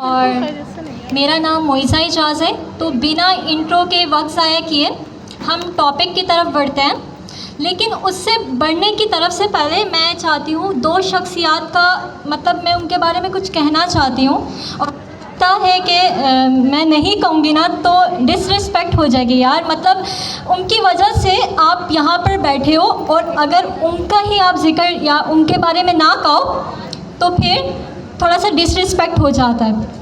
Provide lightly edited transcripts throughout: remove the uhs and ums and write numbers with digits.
और मेरा नाम मोइज़ा इजाज़ है। तो बिना इंट्रो के वक्त ज़ाया किए हम टॉपिक की तरफ बढ़ते हैं, लेकिन उससे बढ़ने की तरफ से पहले मैं चाहती हूँ दो शख्सियात का मतलब मैं उनके बारे में कुछ कहना चाहती हूँ। और लगता है कि मैं नहीं कहूँगी ना तो डिसरिस्पेक्ट हो जाएगी यार, मतलब उनकी वजह से आप यहाँ पर बैठे हो और अगर उनका ही आप जिक्र या उनके बारे में ना कहो तो फिर थोड़ा सा डिसरिस्पेक्ट हो जाता है।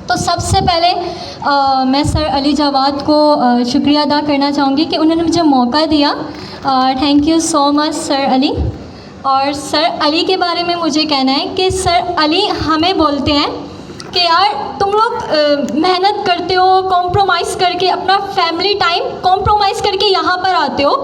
तो सबसे पहले मैं सर अली जवाद को शुक्रिया अदा करना चाहूँगी कि उन्होंने मुझे मौका दिया। Thank you so much sir Ali. और सर अली के बारे में मुझे कहना है कि सर अली हमें बोलते हैं कि यार तुम लोग मेहनत करते हो, कॉम्प्रोमाइज़ करके अपना फैमिली टाइम कॉम्प्रोमाइज़ करके यहाँ पर आते हो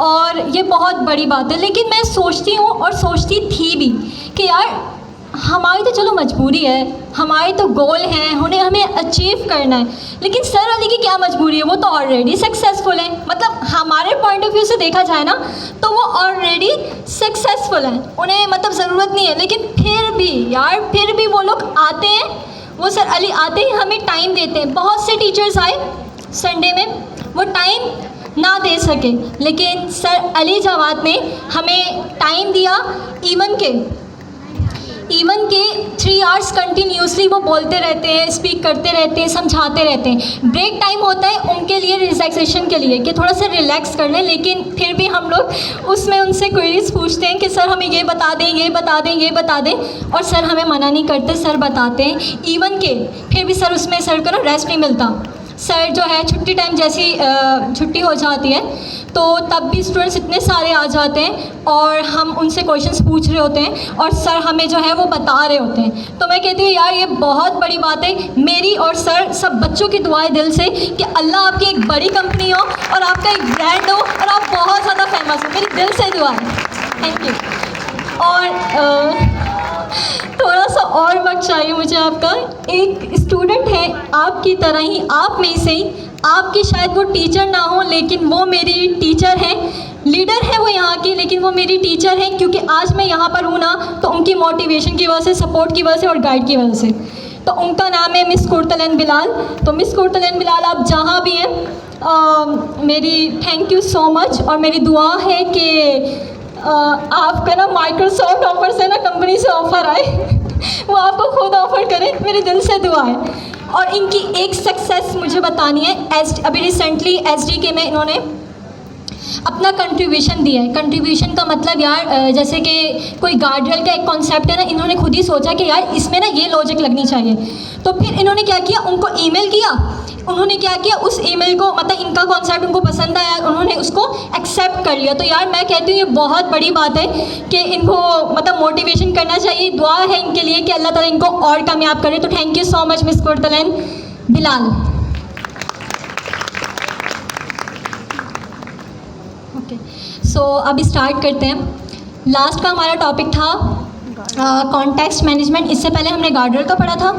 और ये बहुत बड़ी बात है। लेकिन मैं सोचती हूँ और सोचती थी भी कि यार हमारी तो चलो मजबूरी है, हमारे तो गोल हैं, उन्हें हमें अचीव करना है, लेकिन सर अली की क्या मजबूरी है, वो तो ऑलरेडी सक्सेसफुल हैं। मतलब हमारे पॉइंट ऑफ व्यू से देखा जाए ना तो वो ऑलरेडी सक्सेसफुल हैं, उन्हें मतलब ज़रूरत नहीं है। लेकिन फिर भी वो लोग आते हैं, वो सर अली आते ही हमें टाइम देते हैं। बहुत से टीचर्स आए संडे में, वो टाइम ना दे सके, लेकिन सर अली जवाद ने हमें टाइम दिया। इवन के 3 आवर्स कंटिन्यूसली वो बोलते रहते हैं, स्पीक करते रहते हैं, समझाते रहते हैं। ब्रेक टाइम होता है उनके लिए रिलैक्सेशन के लिए कि थोड़ा सा रिलैक्स कर लें, लेकिन फिर भी हम लोग उसमें उनसे क्वेरीज पूछते हैं कि सर हमें ये बता दें, ये बता दें, ये बता दें, और सर हमें मना नहीं करते, सर बताते हैं। इवन के फिर भी सर उसमें सर को ना रेस्ट नहीं मिलता। सर जो है छुट्टी टाइम जैसी छुट्टी हो जाती है तो तब भी स्टूडेंट्स इतने सारे आ जाते हैं और हम उनसे क्वेश्चंस पूछ रहे होते हैं और सर हमें जो है वो बता रहे होते हैं। तो मैं कहती हूँ यार ये बहुत बड़ी बात है। मेरी और सर सब बच्चों की दुआएं दिल से कि अल्लाह आपकी एक बड़ी कंपनी हो और आपका एक ब्रांड हो और आप बहुत ज़्यादा फेमस हो, मेरी दिल से दुआ है। Thank you. और थोड़ा सा और वक्त चाहिए मुझे आपका। एक स्टूडेंट है आपकी तरह ही, आप में से ही, आपकी शायद वो टीचर ना हो लेकिन वो मेरी टीचर हैं, लीडर है वो यहाँ की, लेकिन वो मेरी टीचर हैं क्योंकि आज मैं यहाँ पर हूँ ना तो उनकी मोटिवेशन की वजह से, सपोर्ट की वजह से और गाइड की वजह से। तो उनका नाम है मिस कुर्तलन बिलाल। तो मिस कुर्तलन बिलाल आप जहाँ भी हैं मेरी थैंक यू सो मच, और मेरी दुआ है कि आपका ना माइक्रोसॉफ्ट ऑफर से ना कंपनी से ऑफ़र आए वो आपको खुद ऑफ़र करें, मेरे दिल से दुआ है। और इनकी एक सक्सेस मुझे बतानी है। अभी रिसेंटली SDK में इन्होंने अपना कंट्रीब्यूशन दिया है। कंट्रीब्यूशन का मतलब यार जैसे कि कोई गार्डरेल का एक कॉन्सेप्ट है ना, इन्होंने खुद ही सोचा कि यार इसमें ना ये लॉजिक लगनी चाहिए। तो फिर इन्होंने क्या किया, उनको ईमेल किया। उन्होंने क्या किया, उस ईमेल को मतलब इनका कॉन्सेप्ट उनको पसंद आया, उन्होंने उसको एक्सेप्ट कर लिया। तो यार मैं कहती हूँ ये बहुत बड़ी बात है कि इनको मतलब मोटिवेशन करना चाहिए। दुआ है इनके लिए कि अल्लाह ताला इनको और कामयाब करे। तो thank you so much miss Kurtalan Bilal. Okay so अब स्टार्ट करते हैं। लास्ट का हमारा टॉपिक था कॉन्टेक्स्ट मैनेजमेंट। इससे पहले हमने गार्डर का पढ़ा था।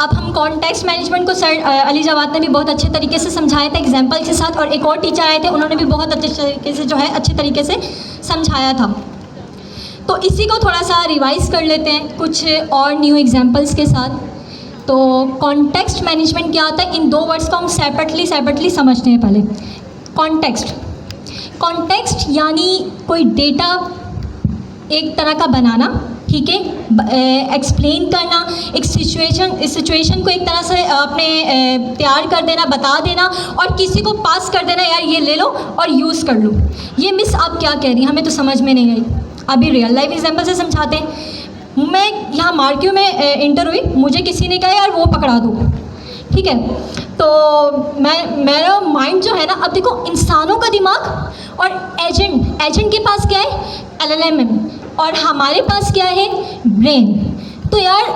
अब हम कॉन्टेक्स्ट मैनेजमेंट को सर अली जवाद ने भी बहुत अच्छे तरीके से समझाया था एग्जाम्पल के साथ, और एक और टीचर आए थे उन्होंने भी बहुत अच्छे तरीके से जो है अच्छे तरीके से समझाया था। तो इसी को थोड़ा सा रिवाइज़ कर लेते हैं कुछ और न्यू एग्जाम्पल्स के साथ। तो कॉन्टेक्स्ट मैनेजमेंट क्या आता है, इन 2 वर्ड्स को हम सेपरेटली समझते हैं। पहले कॉन्टेक्स्ट यानी कोई डेटा एक तरह का बनाना, ठीक है, एक्सप्लेन करना, एक सिचुएशन को एक तरह से अपने तैयार कर देना, बता देना और किसी को पास कर देना, यार ये ले लो और यूज़ कर लो। ये मिस आप क्या कह रही हैं, हमें तो समझ में नहीं आई। अभी रियल लाइफ एग्जाम्पल से समझाते हैं। मैं यहाँ मार्क्यू में इंटर हुई, मुझे किसी ने कहा यार वो पकड़ा दो, ठीक है। तो मेरा माइंड जो है ना, अब देखो इंसानों का दिमाग और एजेंट के पास क्या है, LLM, और हमारे पास क्या है, ब्रेन। तो यार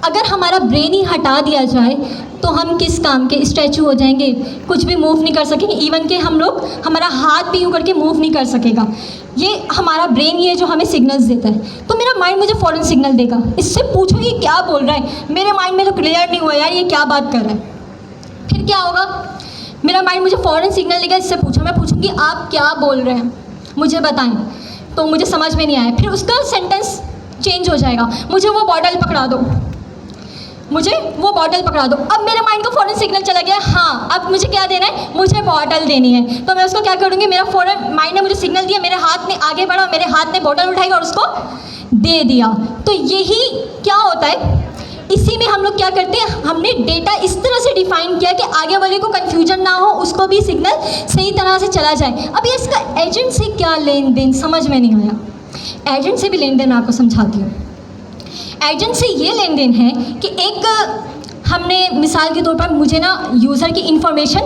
अगर हमारा ब्रेन ही हटा दिया जाए तो हम किस काम के, स्टैचू हो जाएंगे, कुछ भी मूव नहीं कर सकेंगे। इवन के हमारा हाथ भी यूँ करके मूव नहीं कर सकेगा। ये हमारा ब्रेन ही है जो हमें सिग्नल्स देता है। तो मेरा माइंड मुझे फ़ौरन सिग्नल देगा, इससे पूछो ये क्या बोल रहा है। मेरे माइंड में तो क्लियर नहीं हुआ यार ये क्या बात कर रहा है। फिर क्या होगा, मेरा माइंड मुझे फ़ौरन सिग्नल देगा, इससे पूछो। मैं पूछूंगी आप क्या बोल रहे हैं, मुझे बताएं। तो मुझे समझ में नहीं आया, फिर उसका सेंटेंस चेंज हो जाएगा, मुझे वो बॉटल पकड़ा दो। मुझे वो बॉटल पकड़ा दो। अब मेरे माइंड को फ़ौरन सिग्नल चला गया, हाँ अब मुझे क्या देना है, मुझे बॉटल देनी है। तो मैं उसको क्या करूँगी, मेरा फ़ौरन माइंड ने मुझे सिग्नल दिया, मेरे हाथ में आगे बढ़ा, मेरे हाथ में बॉटल उठाई और उसको दे दिया। तो यही क्या होता है, इसी में हम लोग क्या करते हैं, हमने डेटा इस तरह से डिफाइन किया कि आगे वाले को कन्फ्यूजन ना हो, उसको भी सिग्नल सही तरह से चला जाए। अब ये इसका एजेंट से क्या लेन देन समझ में नहीं आया। एजेंट से भी लेन देन आपको समझाती हूँ। एजेंट से ये लेन देन है कि एक हमने मिसाल के तौर पर मुझे ना यूज़र की इन्फॉर्मेशन,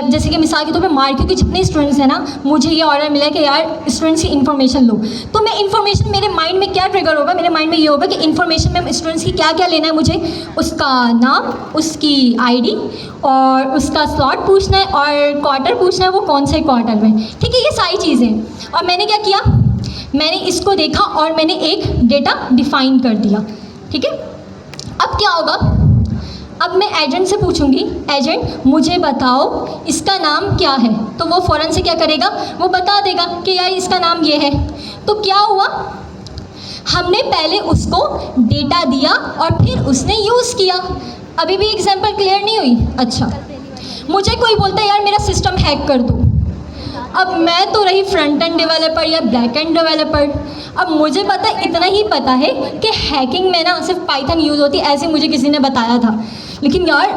जैसे कि मिसाल के तौर पर मार्केट के जितने स्टूडेंट्स हैं ना, मुझे ये ऑर्डर मिला कि यार स्टूडेंट्स की इन्फॉर्मेशन लो। तो मैं इन्फॉर्मेशन, मेरे माइंड में क्या ट्रिगर होगा, मेरे माइंड में ये होगा कि इन्फॉर्मेशन में स्टूडेंट्स की क्या क्या लेना है, मुझे उसका नाम, उसकी आईडी और उसका स्लॉट पूछना है और क्वार्टर पूछना है, वो कौन से क्वार्टर में, ठीक है, ये सारी चीज़ें। और मैंने क्या किया, मैंने इसको देखा और मैंने एक डेटा डिफाइन कर दिया, ठीक है। अब क्या होगा, अब मैं एजेंट से पूछूंगी, एजेंट मुझे बताओ इसका नाम क्या है, तो वो फ़ौरन से क्या करेगा, वो बता देगा कि यार इसका नाम ये है। तो क्या हुआ, हमने पहले उसको डेटा दिया और फिर उसने यूज़ किया। अभी भी एग्जांपल क्लियर नहीं हुई? अच्छा, मुझे कोई बोलता है यार मेरा सिस्टम हैक कर दो। अब मैं तो रही फ्रंट एंड डेवलपर या बैक एंड डेवलपर, अब मुझे पता, इतना ही पता है कि हैकिंग में ना सिर्फ पाइथन यूज़ होती है, ऐसे मुझे किसी ने बताया था। लेकिन यार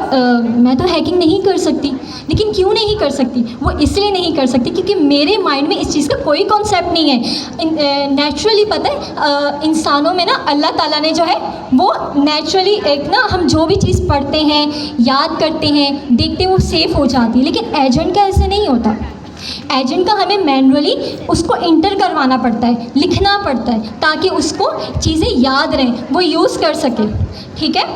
मैं तो हैकिंग नहीं कर सकती। लेकिन क्यों नहीं कर सकती, वो इसलिए नहीं कर सकती क्योंकि मेरे माइंड में इस चीज़ का कोई कॉन्सेप्ट नहीं है। नेचुरली पता है इंसानों में ना अल्लाह ताला ने जो है वो नेचुरली एक ना, हम जो भी चीज़ पढ़ते हैं, याद करते हैं, देखते हैं, वो सेफ हो जाती है। लेकिन एजेंट का ऐसे नहीं होता। एजेंट का हमें मैनुअली उसको इंटर करवाना पड़ता है, लिखना पड़ता है, ताकि उसको चीज़ें याद रहें, वो यूज़ कर सके, ठीक है।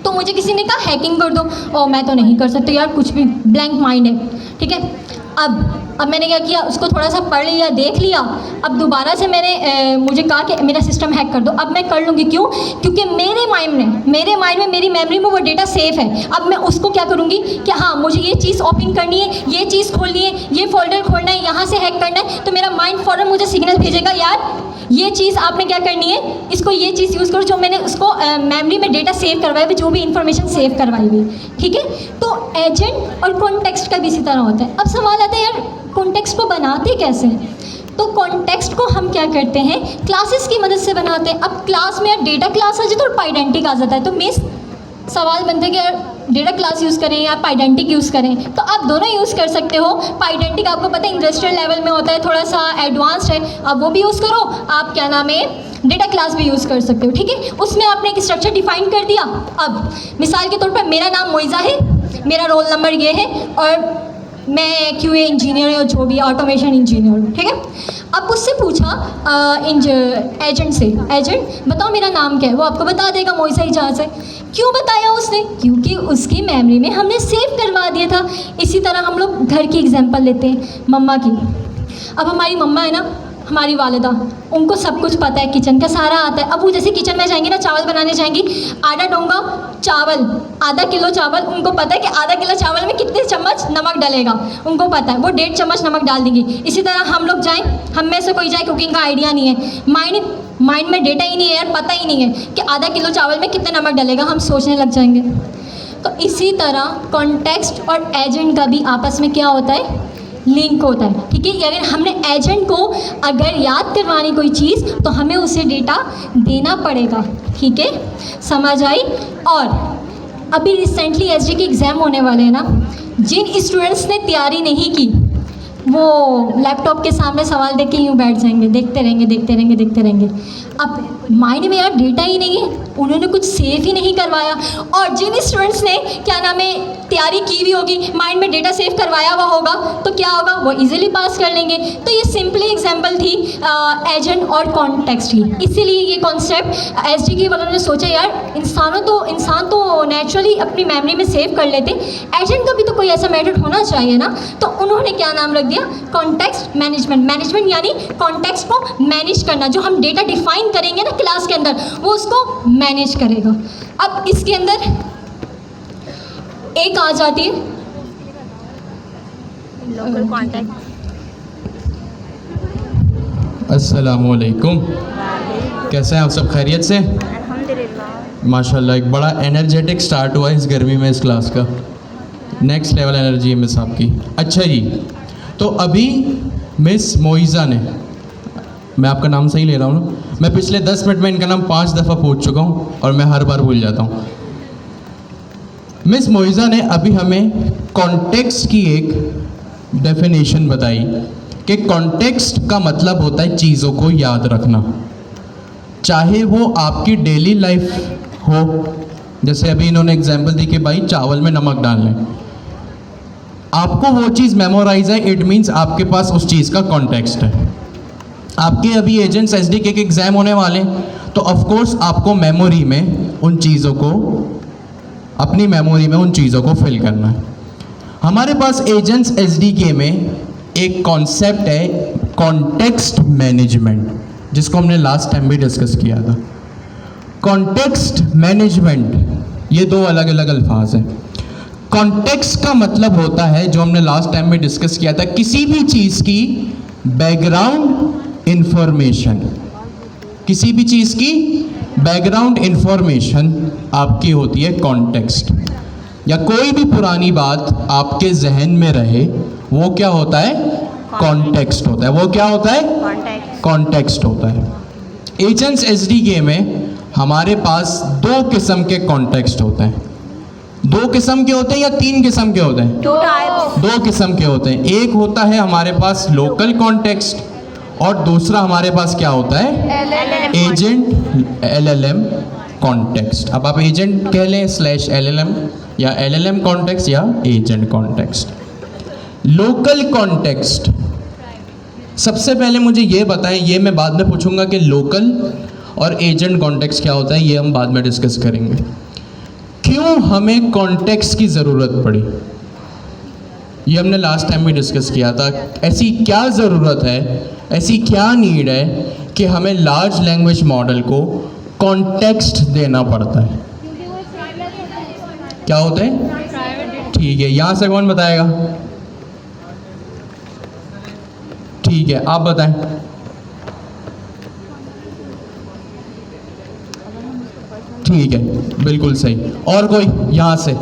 तो मुझे किसी ने कहा हैकिंग कर दो, और मैं तो नहीं कर सकती यार, कुछ भी ब्लैंक माइंड है, ठीक है। अब मैंने क्या किया, उसको थोड़ा सा पढ़ लिया, देख लिया। अब दोबारा से मैंने मुझे कहा कि मेरा सिस्टम हैक कर दो। अब मैं कर लूँगी, क्यों, क्योंकि मेरे माइंड में, मेरी मेमोरी में वो डेटा सेफ है। अब मैं उसको क्या करूँगी कि हाँ मुझे ये चीज़ ओपन करनी है, ये चीज़ खोलनी है, ये फोल्डर खोलना है, यहाँ से हैक करना है, तो मेरा माइंड फ़ौरन मुझे सिग्नल भेजेगा, यार ये चीज़ आपने क्या करनी है, इसको ये चीज़ यूज़ करो, जो मैंने उसको मेमोरी में डेटा सेव करवाया हुआ, जो भी इन्फॉर्मेशन सेव करवाई हुई, ठीक है। तो एजेंट और कॉन्टेक्स्ट का भी इसी तरह होता है। अब सवाल आता है यार कॉन्टेक्स्ट को बनाते कैसे हैं? तो कॉन्टेक्स्ट को हम क्या करते हैं, क्लासेस की मदद से बनाते हैं। अब क्लास में यार डेटा क्लास आ जाता है और पाइडेंटिक आ जाता है, तो मिस सवाल बनते हैं कि यार डेटा क्लास यूज़ करें या पाइडेंटिक यूज़ करें। तो आप दोनों यूज़ कर सकते हो। पाइडेंटिक आपको पता है इंडस्ट्रियल लेवल में होता है, थोड़ा सा एडवांस्ड है, आप वो भी यूज़ करो। आप क्या नाम है, डेटा क्लास भी यूज़ कर सकते हो, ठीक है। उसमें आपने एक स्ट्रक्चर डिफाइन कर दिया। अब मिसाल के तौर पर मेरा नाम मोइज़ा है, मेरा रोल नंबर ये है और मैं QA इंजीनियर या जो भी ऑटोमेशन इंजीनियर हूँ, ठीक है। अब उससे पूछा एजेंट से, एजेंट बताओ मेरा नाम क्या है, वो आपको बता देगा मोइज़ा इजाज़ है। क्यों बताया उसने, क्योंकि उसकी मेमोरी में हमने सेव करवा दिया था। इसी तरह हम लोग घर की एग्जांपल लेते हैं, मम्मा की। अब हमारी मम्मा है ना, हमारी वालिदा, उनको सब कुछ पता है, किचन का सारा आता है। अब वो जैसे किचन में जाएंगी ना, चावल बनाने जाएंगी, आधा डोंगा चावल, आधा किलो चावल, उनको पता है कि आधा किलो चावल में कितने चम्मच नमक डलेगा, उनको पता है, वो 1.5 चम्मच नमक डाल देंगी। इसी तरह हम लोग जाएं, हम में से कोई जाए, कुकिंग का आइडिया नहीं है, माइंड में डेटा ही नहीं है यार, पता ही नहीं है कि आधा किलो चावल में कितने नमक डलेगा, हम सोचने लग जाएंगे। तो इसी तरह कॉन्टेक्स्ट और एजेंट का भी आपस में क्या होता है, लिंक होता है, ठीक है। अगर हमने एजेंट को अगर याद करवानी कोई चीज़, तो हमें उसे डेटा देना पड़ेगा, ठीक है, समझ आई। और अभी रिसेंटली SG के एग्ज़ाम होने वाले हैं ना, जिन स्टूडेंट्स ने तैयारी नहीं की, वो लैपटॉप के सामने सवाल देख के यूँ बैठ जाएंगे, देखते रहेंगे। अब माइंड में यार डेटा ही नहीं है, उन्होंने कुछ सेव ही नहीं करवाया। और जिन स्टूडेंट्स ने क्या नाम है तैयारी की भी होगी, माइंड में डेटा सेव करवाया हुआ होगा, तो क्या होगा, वो इजीली पास कर लेंगे। तो ये सिंपली एग्जांपल थी एजेंट और कॉन्टेक्स्ट की। इसीलिए ये कॉन्सेप्ट SG के वालों ने सोचा यार इंसान तो नेचुरली अपनी मेमोरी में सेव कर लेते, एजेंट का भी तो कोई ऐसा मेथड होना चाहिए ना। तो उन्होंने क्या नाम रख दिया, कॉन्टेक्स्ट मैनेजमेंट यानी कॉन्टेक्स्ट को मैनेज करना। जो हम डेटा डिफाइन करेंगे ना क्लास के अंदर, वो उसको मैनेज करेगा। अब इसके अंदर एक आ जाती है लोकल कॉन्टैक्ट। अस्सलामुअलैकुम, कैसे हैं आप सब, खैरियत से? अल्हम्दुलिल्लाह। माशाल्लाह, एक बड़ा एनर्जेटिक स्टार्ट हुआ इस गर्मी में इस क्लास का। नेक्स्ट लेवल एनर्जी है मिस आपकी। अच्छा जी, तो अभी मिस मोइज़ा ने, मैं आपका नाम सही ले रहा हूँ ना? मैं पिछले 10 मिनट में इनका नाम 5 दफ़ा पूछ चुका हूँ और मैं हर बार भूल जाता हूँ। मिस मोइज़ा ने अभी हमें कॉन्टेक्स्ट की एक डेफिनेशन बताई कि कॉन्टेक्स्ट का मतलब होता है चीज़ों को याद रखना, चाहे वो आपकी डेली लाइफ हो। जैसे अभी इन्होंने एग्जांपल दी कि भाई चावल में नमक डाल लें, आपको वो चीज़ मेमोराइज है, इट मीन्स आपके पास उस चीज़ का कॉन्टेक्स्ट है। आपके अभी एजेंट्स एसडी के एग्ज़ाम होने वाले, तो ऑफ कोर्स आपको मेमोरी में उन चीज़ों को, अपनी मेमोरी में उन चीज़ों को फिल करना है। हमारे पास एजेंट्स एसडीके में एक कॉन्सेप्ट है कॉन्टेक्स्ट मैनेजमेंट, जिसको हमने लास्ट टाइम भी डिस्कस किया था। कॉन्टेक्स्ट मैनेजमेंट ये दो अलग अलग अल्फाज हैं। कॉन्टेक्स्ट का मतलब होता है, जो हमने लास्ट टाइम में डिस्कस किया था, किसी भी चीज़ की बैकग्राउंड इंफॉर्मेशन, किसी भी चीज़ की बैकग्राउंड इंफॉर्मेशन आपकी होती है कॉन्टेक्स्ट। या कोई भी पुरानी बात आपके जहन में रहे, वो क्या होता है? कॉन्टेक्स्ट होता है। वो क्या होता है? कॉन्टेक्स्ट होता है। एजेंट्स एसडीके में हमारे पास दो किस्म के कॉन्टेक्स्ट होते हैं। दो किस्म के होते हैं या तीन किस्म के होते हैं? दो किस्म के होते हैं। एक होता है हमारे पास लोकल कॉन्टेक्स्ट और दूसरा हमारे पास क्या होता है? Agent LLM context. अब आप एजेंट कह लें स्लैश एलएलएम, या एलएलएम कॉन्टेक्स्ट या एजेंट कॉन्टेक्स्ट। लोकल कॉन्टेक्स्ट, सबसे पहले मुझे ये बताएं, ये मैं बाद में पूछूंगा कि लोकल और एजेंट कॉन्टेक्स्ट क्या होता है, ये हम बाद में डिस्कस करेंगे। क्यों हमें कॉन्टेक्स्ट की ज़रूरत पड़ी, ये हमने लास्ट टाइम भी डिस्कस किया था। ऐसी क्या ज़रूरत है, ऐसी क्या नीड है कि हमें लार्ज लैंग्वेज मॉडल को कॉन्टेक्स्ट देना पड़ता है? क्या होते हैं? ठीक है, यहाँ से कौन बताएगा? ठीक है, आप बताएं। ठीक है, बिल्कुल सही। और कोई यहाँ से?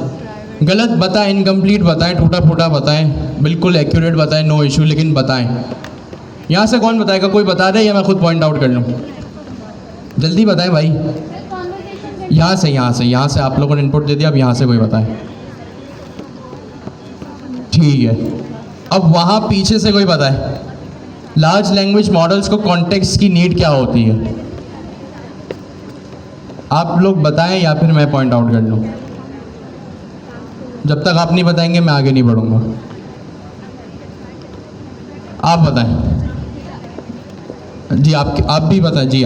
गलत बताएं, इनकम्प्लीट बताएं, टूटा फूटा बताएं, बिल्कुल एक्यूरेट बताएं, नो इशू, लेकिन बताएं। यहाँ से कौन बताएगा? कोई बता दे या मैं खुद पॉइंट आउट कर लूँ? जल्दी बताएं भाई। यहाँ से आप लोगों ने इनपुट दे दिया, अब यहाँ से कोई बताए। ठीक है, अब वहाँ पीछे से कोई बताए, लार्ज लैंग्वेज मॉडल्स को कॉन्टेक्स्ट की नीड क्या होती है? आप लोग बताएं या फिर मैं पॉइंट आउट कर लूँ? जब तक आप नहीं बताएंगे मैं आगे नहीं बढ़ूंगा। आप बताएं जी, आप भी बताएं जी,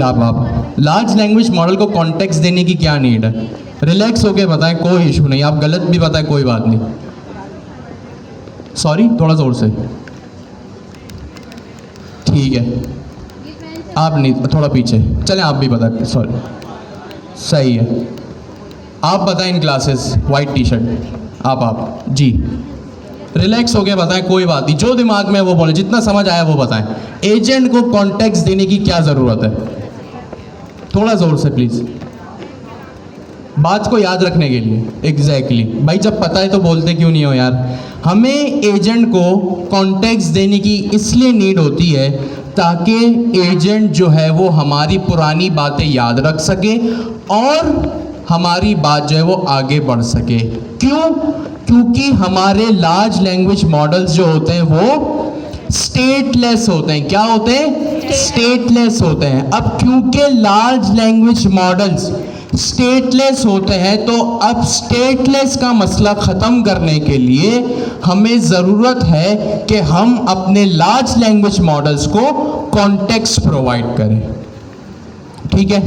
आप लार्ज लैंग्वेज मॉडल को कॉन्टेक्स्ट देने की क्या नीड है? रिलैक्स होके बताएं, कोई इशू नहीं। आप गलत भी बताएं, कोई बात नहीं। सॉरी, थोड़ा जोर से। ठीक है, आप नहीं, थोड़ा पीछे चलें, आप भी बताएं। सॉरी, सही है। आप बताएं इन क्लासेस, वाइट टी शर्ट, आप जी, रिलैक्स हो गया बताएं, कोई बात नहीं, जो दिमाग में है वो बोले, जितना समझ आया वो बताएं। एजेंट को कॉन्टेक्स्ट देने की क्या ज़रूरत है? थोड़ा ज़ोर से प्लीज़, बात को याद रखने के लिए। एग्जैक्टली भाई, जब पता है तो बोलते क्यों नहीं हो यार। हमें एजेंट को कॉन्टेक्स्ट देने की इसलिए नीड होती है ताकि एजेंट जो है वो हमारी पुरानी बातें याद रख सके और हमारी बात जो है वो आगे बढ़ सके। क्यों? क्योंकि हमारे लार्ज लैंग्वेज मॉडल्स जो होते हैं वो स्टेटलेस होते हैं। क्या होते हैं? स्टेटलेस होते हैं। अब क्योंकि लार्ज लैंग्वेज मॉडल्स स्टेटलेस होते हैं, तो अब स्टेटलेस का मसला ख़त्म करने के लिए हमें ज़रूरत है कि हम अपने लार्ज लैंग्वेज मॉडल्स को कॉन्टेक्स्ट प्रोवाइड करें। ठीक है,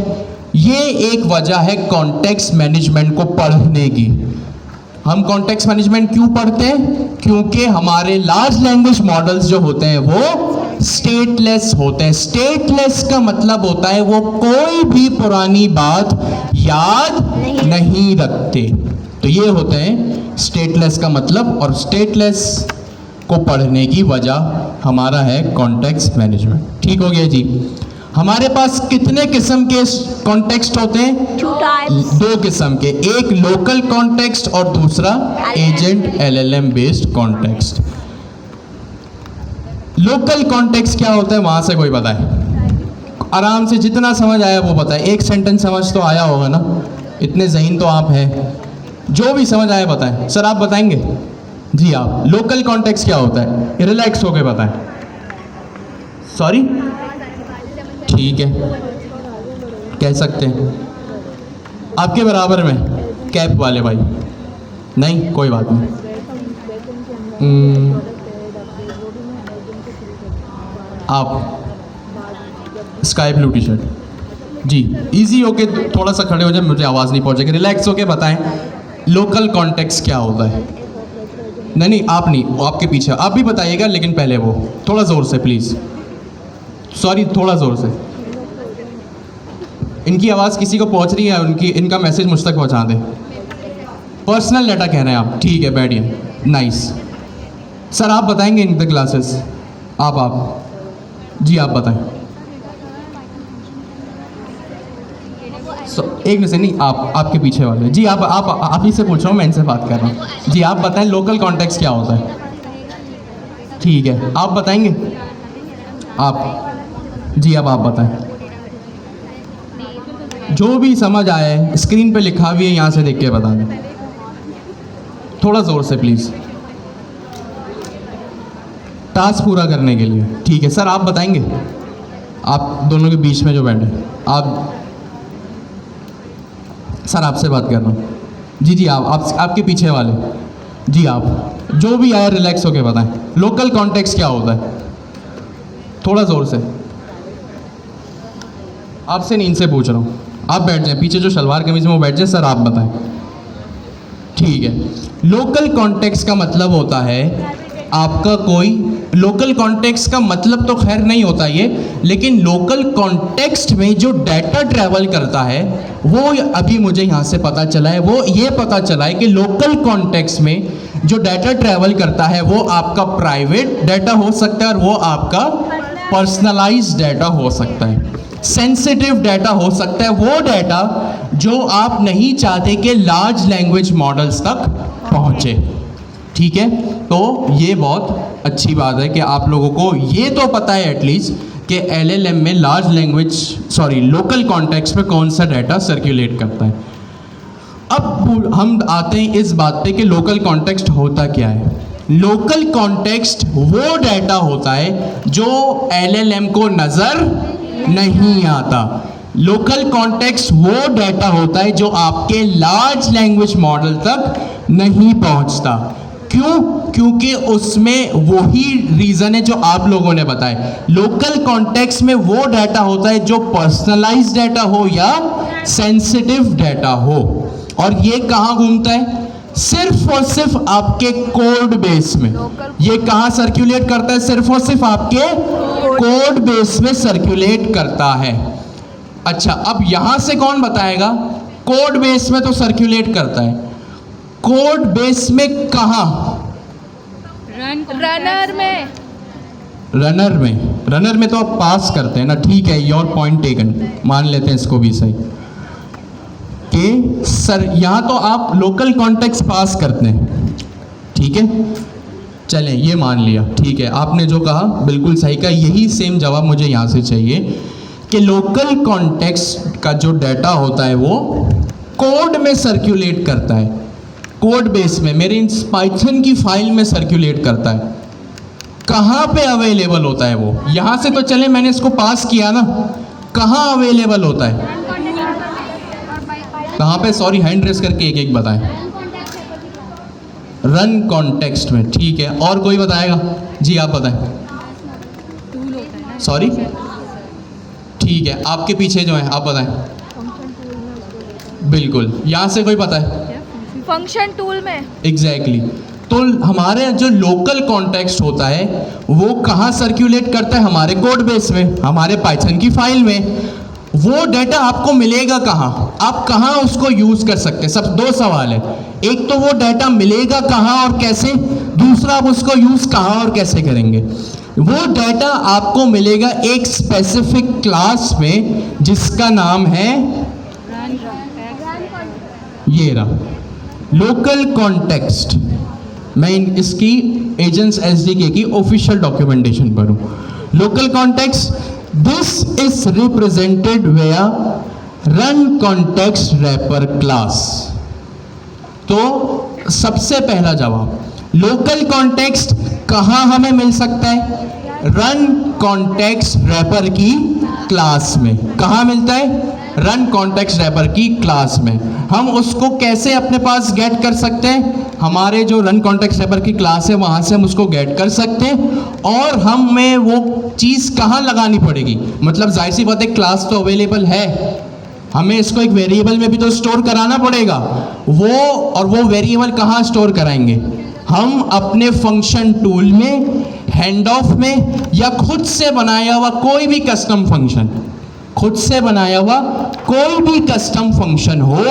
ये एक वजह है कॉन्टेक्स्ट मैनेजमेंट को पढ़ने की। हम कॉन्टेक्स्ट मैनेजमेंट क्यों पढ़ते हैं? क्योंकि हमारे लार्ज लैंग्वेज मॉडल्स जो होते हैं वो स्टेटलेस होते हैं। स्टेटलेस का मतलब होता है वो कोई भी पुरानी बात याद नहीं रखते। तो ये होते हैं स्टेटलेस का मतलब, और स्टेटलेस को पढ़ने की वजह हमारा है कॉन्टेक्स्ट मैनेजमेंट। ठीक हो गया जी। हमारे पास कितने किस्म के कॉन्टेक्स्ट होते हैं? 2 types. 2 किस्म के, एक लोकल कॉन्टेक्स्ट और दूसरा agent LLM based context. Local context क्या होता है वहां से कोई बताए? आराम से जितना समझ आया वो बताए। एक सेंटेंस समझ तो आया होगा ना, इतने ज़हीन तो आप हैं, जो भी समझ आया बताएं। सर आप बताएंगे? जी आप। लोकल कॉन्टेक्स्ट क्या होता है? रिलैक्स होके बताएं। सॉरी, ठीक है, कह सकते हैं। आपके बराबर में कैप वाले भाई? नहीं, कोई बात नहीं। आप स्काई ब्लू टी शर्ट, जी। इजी होके थोड़ा सा खड़े हो जाए, मुझे आवाज़ नहीं पहुंचेगी। रिलैक्स होके बताएं लोकल कॉन्टेक्स्ट क्या होता है। नहीं, आप नहीं, वो आपके पीछे। आप भी बताइएगा, लेकिन पहले वो थोड़ा ज़ोर से प्लीज़। सॉरी, थोड़ा ज़ोर से। इनकी आवाज़ किसी को पहुंच रही है? इनका मैसेज मुझ तक पहुंचा दें। पर्सनल डाटा कह रहे हैं आप? ठीक है, बैठिए। नाइस। सर आप बताएंगे इन द क्लासेस? आप जी आप बताएं। एक मिनट से नहीं, आपके पीछे वाले जी। आप ही से पूछ रहा हूँ, मैं इनसे बात कर रहा हूँ। जी आप बताएं लोकल कॉन्टेक्स्ट क्या होता है? ठीक है, आप बताएंगे? आप जी, अब आप बताएं। जो भी समझ आए, स्क्रीन पे लिखा भी है, यहाँ से देख के बता दें। थोड़ा ज़ोर से प्लीज़, टास्क पूरा करने के लिए। ठीक है सर, आप बताएंगे? आप दोनों के बीच में जो बैठे, आप सर आपसे बात कर रहा हूँ। जी आप आपके पीछे वाले जी। आप जो भी आए रिलैक्स होके बताएं लोकल कॉन्टेक्स्ट क्या होता है? थोड़ा ज़ोर से। आपसे नहीं, इनसे पूछ रहा हूँ। आप बैठ जाएं, पीछे जो शलवार कमीज में वो बैठ जाए। सर आप बताएं। ठीक है, लोकल कॉन्टेक्स्ट का मतलब होता है आपका कोई, लोकल कॉन्टेक्स्ट का मतलब तो खैर नहीं होता ये, लेकिन लोकल कॉन्टेक्स्ट में जो डाटा ट्रैवल करता है वो अभी मुझे यहाँ से पता चला है, वो ये पता चला है कि लोकल कॉन्टेक्स्ट में जो डाटा ट्रैवल करता है वो आपका प्राइवेट डाटा हो सकता है और वो आपका पर्सनलाइज्ड डाटा हो सकता है, सेंसिटिव डाटा हो सकता है, वो डाटा जो आप नहीं चाहते कि लार्ज लैंग्वेज मॉडल्स तक पहुँचे। ठीक है, तो ये बहुत अच्छी बात है कि आप लोगों को ये तो पता है एटलीस्ट कि LLM में लोकल कॉन्टेक्स्ट में कौन सा डाटा सर्कुलेट करता है। अब हम आते हैं इस बात पे कि लोकल कॉन्टेक्स्ट होता क्या है। लोकल कॉन्टेक्स्ट वो डाटा होता है जो LLM को नज़र नहीं आता। लोकल कॉन्टेक्स्ट वो डाटा होता है जो आपके लार्ज लैंग्वेज मॉडल तक नहीं पहुंचता। क्यों? क्योंकि उसमें वही रीज़न है जो आप लोगों ने बताया। लोकल कॉन्टेक्स्ट में वो डाटा होता है जो पर्सनलाइज्ड डाटा हो या सेंसिटिव डाटा हो, और ये कहाँ घूमता है? सिर्फ और सिर्फ आपके कोड बेस में। ये कहाँ सर्कुलेट करता है? सिर्फ और सिर्फ आपके कोड बेस में सर्कुलेट करता है। अच्छा, अब यहां से कौन बताएगा? कोड बेस में तो सर्कुलेट करता है, कोड बेस में कहां? रनर में तो आप पास करते हैं ना। ठीक है, योर पॉइंट टेकन, मान लेते हैं इसको भी सही कि सर यहां तो आप लोकल कॉन्टेक्स्ट पास करते हैं। ठीक है, चलें ये मान लिया। ठीक है, आपने जो कहा बिल्कुल सही कहा, यही सेम जवाब मुझे यहाँ से चाहिए कि लोकल कॉन्टेक्स्ट का जो डाटा होता है वो कोड में सर्कुलेट करता है, कोड बेस में, मेरे पाइथन की फाइल में सर्कुलेट करता है। कहाँ पे अवेलेबल होता है वो? यहाँ से तो चले मैंने इसको पास किया ना, कहाँ अवेलेबल होता है? कहाँ पे? सॉरी, हैंड रेस करके एक एक बताएं। रन कॉन्टेक्स्ट में। ठीक है, और कोई बताएगा? जी आप बताएं। सॉरी, ठीक है, आपके पीछे जो है आप बताएं। बिल्कुल, यहाँ से कोई पता है? फंक्शन टूल में। एग्जैक्टली। तो हमारे जो लोकल कॉन्टेक्स्ट होता है वो कहाँ सर्कुलेट करता है? हमारे कोड बेस में, हमारे पाइथन की फाइल में। वो डाटा आपको मिलेगा कहाँ? आप कहाँ उसको यूज़ कर सकते हैं? सब दो सवाल है, एक तो वो डाटा मिलेगा कहाँ और कैसे, दूसरा आप उसको यूज़ कहाँ और कैसे करेंगे। वो डाटा आपको मिलेगा एक स्पेसिफिक क्लास में जिसका नाम है ये रहा, लोकल कॉन्टेक्स्ट। मैं इसकी एजेंट्स एसडीके की ऑफिशियल डॉक्यूमेंटेशन पर हूँ। Local context, this is represented where run context wrapper class. तो सबसे पहला जवाब, लोकल कॉन्टेक्स्ट कहाँ हमें मिल सकता है? रन कॉन्टेक्स्ट रैपर की क्लास में। कहाँ मिलता है? रन कॉन्टेक्स्ट रैपर की क्लास में। हम उसको कैसे अपने पास गेट कर सकते हैं? हमारे जो रन कॉन्टेक्स्ट रैपर की क्लास है वहाँ से हम उसको गेट कर सकते हैं। और हमें वो चीज़ कहाँ लगानी पड़ेगी? मतलब जाहिर सी बात है, क्लास तो अवेलेबल है, हमें इसको एक वेरिएबल में भी तो स्टोर कराना पड़ेगा। वो वेरिएबल कहाँ स्टोर कराएंगे? हम अपने फंक्शन टूल में, हैंड ऑफ में, या खुद से बनाया हुआ कोई भी कस्टम फंक्शन, खुद से बनाया हुआ कोई भी कस्टम फंक्शन हो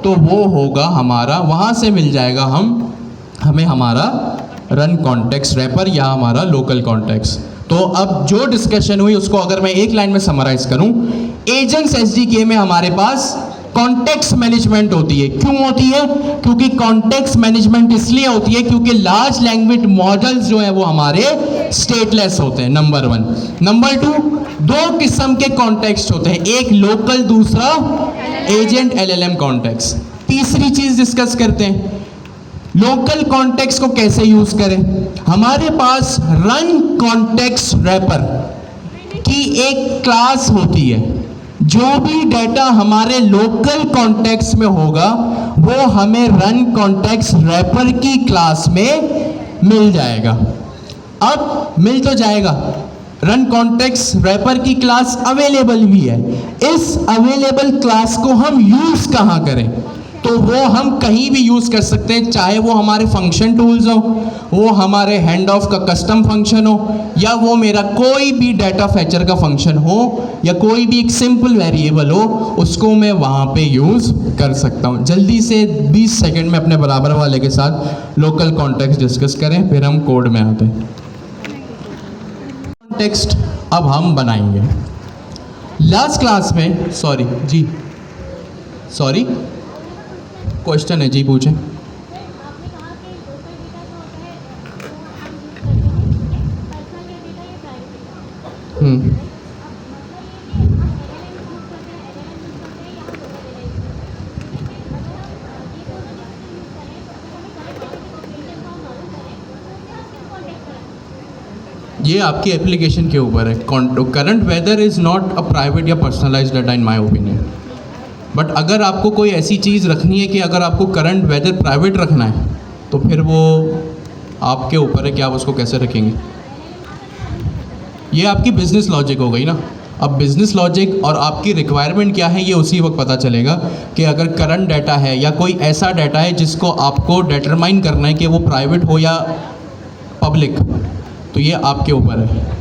तो वो होगा हमारा, वहाँ से मिल जाएगा हमें हमारा रन कॉन्टेक्स्ट रैपर या हमारा लोकल कॉन्टेक्स्ट। तो अब जो डिस्कशन हुई उसको अगर मैं एक लाइन में समराइज करूं, एजेंट्स एसडीके में हमारे पास कॉन्टेक्स्ट मैनेजमेंट होती है। क्यों होती है? क्योंकि कॉन्टेक्स्ट मैनेजमेंट इसलिए होती है क्योंकि लार्ज लैंग्वेज मॉडल्स जो है वो हमारे स्टेटलेस होते हैं, नंबर 1। नंबर 2, दो किस्म के कॉन्टेक्स्ट होते हैं, एक लोकल, दूसरा एजेंट एलएलएम कॉन्टेक्स्ट। तीसरी चीज डिस्कस करते हैं, लोकल कॉन्टेक्स्ट को कैसे यूज करें। हमारे पास रन कॉन्टेक्स्ट रैपर की एक क्लास होती है, जो भी डाटा हमारे लोकल कॉन्टेक्स्ट में होगा वो हमें रन कॉन्टेक्स्ट रैपर की क्लास में मिल जाएगा। अब मिल तो जाएगा, रन कॉन्टेक्स्ट रैपर की क्लास अवेलेबल भी है। इस अवेलेबल क्लास को हम यूज कहाँ करें? तो वो हम कहीं भी यूज कर सकते हैं, चाहे वो हमारे फंक्शन टूल्स हो, वो हमारे हैंड ऑफ का कस्टम फंक्शन हो, या वो मेरा कोई भी डाटा फैचर का फंक्शन हो, या कोई भी एक सिंपल वेरिएबल हो, उसको मैं वहाँ पे यूज कर सकता हूँ। जल्दी से 20 सेकंड में अपने बराबर वाले के साथ लोकल कॉन्टेक्स्ट डिस्कस करें, फिर हम कोड में आते हैं। कॉन्टेक्स्ट अब हम बनाएंगे। लास्ट क्लास में सॉरी क्वेश्चन है जी, पूछें। ये आपकी एप्लीकेशन के ऊपर है। Current weather is not a private या personalised data in my opinion. But अगर आपको कोई ऐसी चीज़ रखनी है कि अगर आपको करंट वेदर प्राइवेट रखना है तो फिर वो आपके ऊपर है कि आप उसको कैसे रखेंगे। ये आपकी बिजनेस लॉजिक हो गई ना। अब बिजनेस लॉजिक और आपकी रिक्वायरमेंट क्या है ये उसी वक्त पता चलेगा कि अगर करंट डाटा है या कोई ऐसा डाटा है जिसको आपको डिटरमाइन करना है कि वो प्राइवेट हो या पब्लिक, तो ये आपके ऊपर है।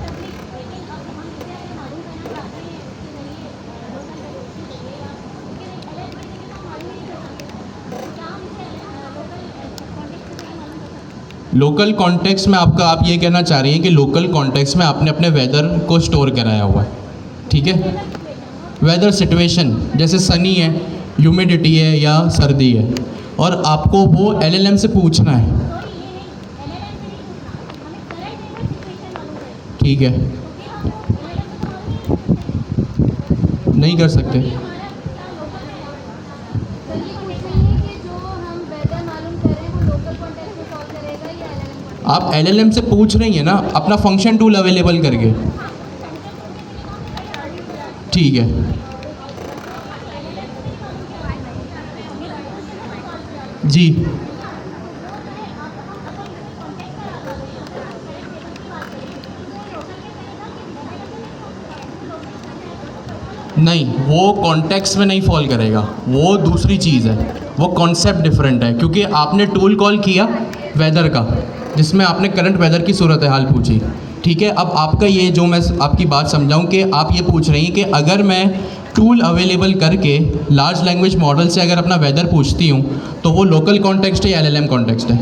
लोकल कॉन्टेक्स्ट में आप ये कहना चाह रही हैं कि लोकल कॉन्टेक्स्ट में आपने अपने वेदर को स्टोर कराया हुआ है, ठीक है। वेदर सिचुएशन जैसे सनी है, ह्यूमिडिटी है या सर्दी है, और आपको वो एलएलएम से पूछना है, ठीक है। नहीं कर सकते। आप एलएलएम से पूछ रही हैं ना अपना फंक्शन टूल अवेलेबल करके, ठीक है। जी नहीं, वो कॉन्टेक्स्ट में नहीं फॉल करेगा, वो दूसरी चीज़ है, वो कॉन्सेप्ट डिफरेंट है। क्योंकि आपने टूल कॉल किया वेदर का जिसमें आपने करंट वेदर की सूरत हाल पूछी, ठीक है। अब आपका ये जो मैं आपकी बात समझाऊं कि आप ये पूछ रही हैं कि अगर मैं टूल अवेलेबल करके लार्ज लैंग्वेज मॉडल से अगर अपना वेदर पूछती हूँ तो वो लोकल कॉन्टेक्स्ट है या एलएलएम कॉन्टेक्स्ट है?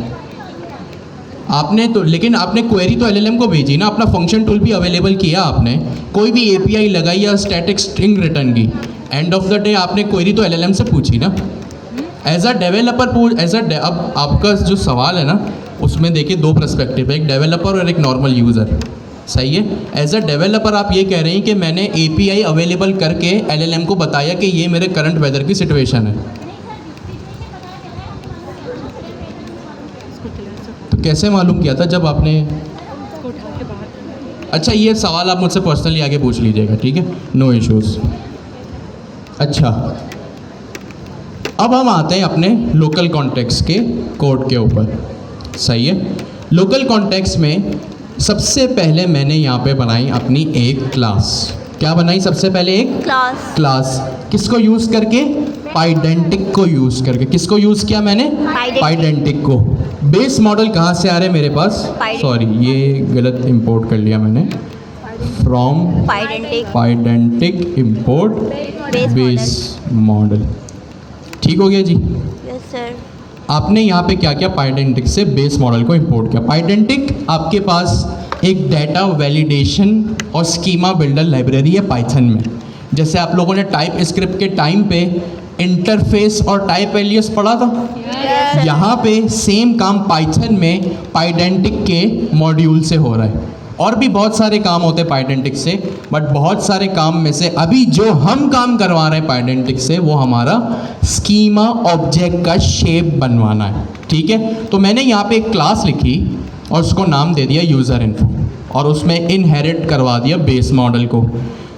आपने तो, लेकिन आपने क्वेरी तो एलएलएम को भेजी ना, अपना फंक्शन टूल भी अवेलेबल किया आपने, कोई भी एपीआई लगाई या स्टैटिक स्ट्रिंग रिटर्न की, एंड ऑफ द डे आपने क्वेरी तो एलएलएम से पूछी ना। एज अ डेवलपर अब आपका जो सवाल है ना, उसमें देखिए दो पर्सपेक्टिव है, एक डेवलपर और एक नॉर्मल यूज़र, सही है। एज अ डेवलपर आप ये कह रहे हैं कि मैंने एपीआई अवेलेबल करके एलएलएम को बताया कि ये मेरे करंट वेदर की सिचुएशन है, तो कैसे मालूम किया था जब आपने, अच्छा ये सवाल आप मुझसे पर्सनली आगे पूछ लीजिएगा, ठीक है, नो इश्यूज़। अच्छा, अब हम आते हैं अपने लोकल कॉन्टेक्स्ट के कोड के ऊपर, सही है। लोकल कॉन्टेक्स्ट में सबसे पहले मैंने यहाँ पे बनाई अपनी एक क्लास। क्या बनाई सबसे पहले? एक क्लास। किसको यूज़ करके? पाइडेंटिक को यूज़ करके। किसको यूज़ किया मैंने? पाइडेंटिक को। बेस मॉडल कहाँ से आ रहे हैं मेरे पास? सॉरी, ये गलत इंपोर्ट कर लिया मैंने, फ्रॉम पाइडेंटिक इंपोर्ट बेस मॉडल। ठीक हो गया जी? Yes sir. आपने यहाँ पे क्या किया? पाइडेंटिक से बेस मॉडल को इंपोर्ट किया। पाइडेंटिक आपके पास एक डाटा वैलिडेशन और स्कीमा बिल्डर लाइब्रेरी है पाइथन में। जैसे आप लोगों ने टाइप स्क्रिप्ट के टाइम पे इंटरफेस और टाइप एलियस पढ़ा था, यहाँ पे सेम काम पाइथन में पाइडेंटिक के मॉड्यूल से हो रहा है। और भी बहुत सारे काम होते हैं पाइडेंटिक से, बट बहुत सारे काम में से अभी जो हम काम करवा रहे हैं पाइडेंटिक से, वो हमारा स्कीमा ऑब्जेक्ट का शेप बनवाना है, ठीक है। तो मैंने यहाँ पे एक क्लास लिखी और उसको नाम दे दिया यूज़र इन्फो, और उसमें इनहेरिट करवा दिया बेस मॉडल को।